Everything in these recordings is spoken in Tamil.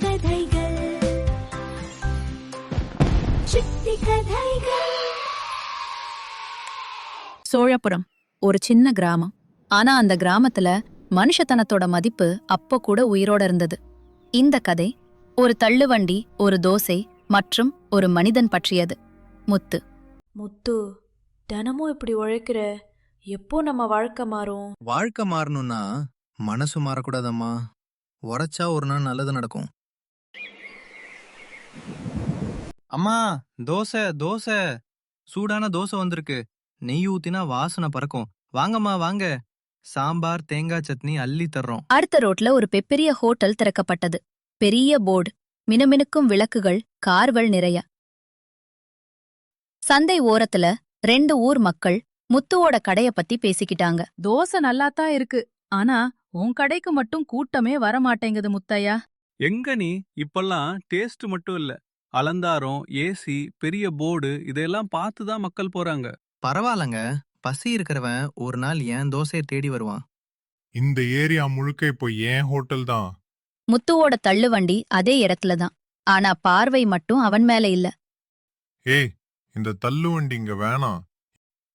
கதைகள் சுட்டி கதைகள். சோழபுரம் ஒரு சின்ன கிராமம். ஆனா அந்த கிராமத்துல மனுஷத்தனத்தோட மதிப்பு அப்ப கூட உயிரோட இருந்தது. இந்த கதை ஒரு தள்ளுவண்டி, ஒரு தோசை மற்றும் ஒரு மனிதன் பற்றியது. முத்து. முத்து, தினமும் இப்படி உழைக்கிற, எப்போ நம்ம வாழ்க்கை மாறும்? வாழ்க்கை மாறணும்னா மனசு மாறக்கூடாதம்மா. உரைச்சா ஒரு நாள் நல்லது நடக்கும். அம்மா, தோசை தோசை, சூடான தோசை வந்திருக்கு. நெய் ஊத்தினா வாசனை பறக்கும். வாங்கம்மா வாங்க. சாம்பார், தேங்காய் சட்னி அள்ளி தர்றோம். அடுத்த ரோட்ல ஒரு பெரிய ஹோட்டல் திறக்கப்பட்டது. பெரிய போர்டு, மினுமினுக்கும் விளக்குகள், கார்கள் நிறைய. சந்தை ஓரத்துல 2 ஊர் மக்கள் முத்துவோட கடைய பத்தி பேசிக்கிட்டாங்க. தோசை நல்லாத்தான் இருக்கு, ஆனா உன் கடைக்கு மட்டும் கூட்டமே வரமாட்டேங்குது முத்தையா. எங்க நீ இப்பெல்லாம் டேஸ்ட் மட்டும் இல்ல, அலந்தாரம், ஏசி, பெரிய போர்டு இதெல்லாம் பார்த்துதான் மக்கள் போறாங்க. பரவாயில்லங்க, பசி இருக்கிறவன் ஒரு நாள் ஏன் தோசையை தேடி வருவான். இந்த ஏரியா முழுக்க இப்போ ஏன் ஹோட்டல் தான். முத்துவோட தள்ளுவண்டி அதே இடத்துல தான். ஆனா பார்வை மட்டும் அவன் மேல இல்ல. ஏய், இந்த தள்ளுவண்டி இங்க வேணாம்.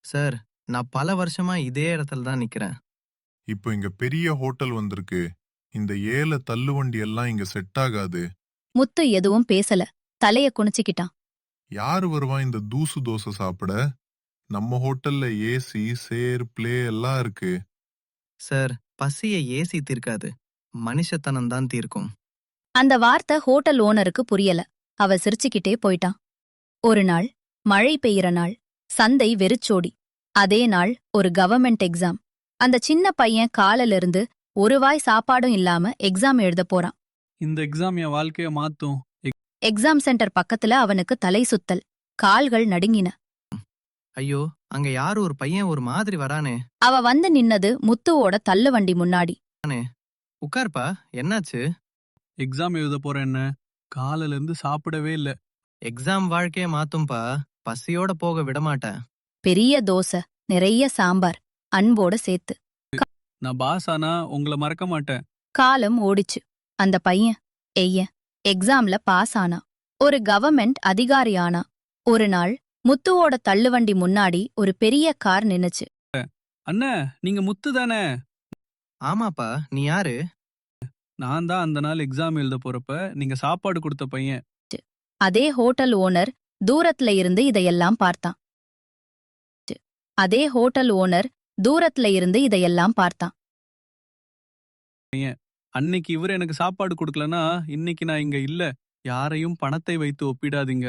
சார், நான் பல வருஷமா இதே இடத்துல தான் நிக்கிறேன். இப்போ இங்க பெரிய ஹோட்டல் வந்திருக்கு. இந்த ஏல தள்ளுவண்டி எல்லாம் இங்க செட் ஆகாது. முத்து எதுவும் பேசல, தலைய குனிச்சுக்கிட்டான். யாரு வருவான் இந்த தூசு தோசை சாப்பிட? நம்ம ஹோட்டல்ல ஏசி, சேர், பிளே எல்லாம் இருக்கு. சார், பசியை ஏசி தீர்க்காது, மனுஷத்தனம் தான் தீர்க்கும். அந்த வார்த்தை ஹோட்டல் ஓனருக்கு புரியல. அவ சிரிச்சுக்கிட்டே போயிட்டான். ஒரு நாள் மழை பெய்யற நாள், சந்தை வெறிச்சோடி. அதே நாள் ஒரு கவர்மெண்ட் எக்ஸாம். அந்த சின்ன பையன் காலையில இருந்து ஒரு வாய் சாப்பாடும் இல்லாம எக்ஸாம் எழுத போறான். இந்த எக்ஸாம் என் வாழ்க்கைய மாத்தும். எக்ஸாம் சென்டர் பக்கத்துல அவனுக்கு தலை சுத்தல், கால்கள் நடுங்கின. ஐயோ, அங்க யாரும் ஒரு பையன் ஒரு மாதிரி வரானே. அவ வந்து நின்னது முத்துவோட தள்ளுவண்டி முன்னாடி. உட்கார்ப்பா, என்னாச்சு? எக்ஸாம் எழுத போறேன், என்ன காலையில இருந்து சாப்பிடவே இல்ல. எக்ஸாம் வாழ்க்கைய மாத்தும்பா, பசியோட போக விடமாட்டேன். பெரிய தோசை, நிறைய சாம்பார், அன்போட சேர்த்து. நான் பாஸ் ஆனா உங்களை மறக்க மாட்டேன். காலம் ஓடிச்சு. அந்த பையன் எக்ஸாம்ல பாஸ் ஆனா, ஒரு கவர்மெண்ட் அதிகாரி ஆனா. ஒரு நாள் முத்துவோட தள்ளுவண்டி முன்னாடி ஒரு பெரிய கார் நின்னுச்சு. அண்ணா, நீங்க முத்து தானே? ஆமாப்பா, நீ யாரு? நான் தான் அந்த நாள் எக்ஸாம் எழுத போறப்ப நீங்க சாப்பாடு கொடுத்த பையன். அதே ஹோட்டல் ஓனர் தூரத்துல இருந்து இதையெல்லாம் பார்த்தான். அதே ஹோட்டல் ஓனர் தூரத்துல இருந்து இதையெல்லாம் பார்த்தான். அன்னைக்கு இவரு எனக்கு சாப்பாடு கொடுக்கலனா இன்னைக்கு நான் இங்க இல்ல. யாரையும் பணத்தை வைத்து ஒப்பிடாதீங்க.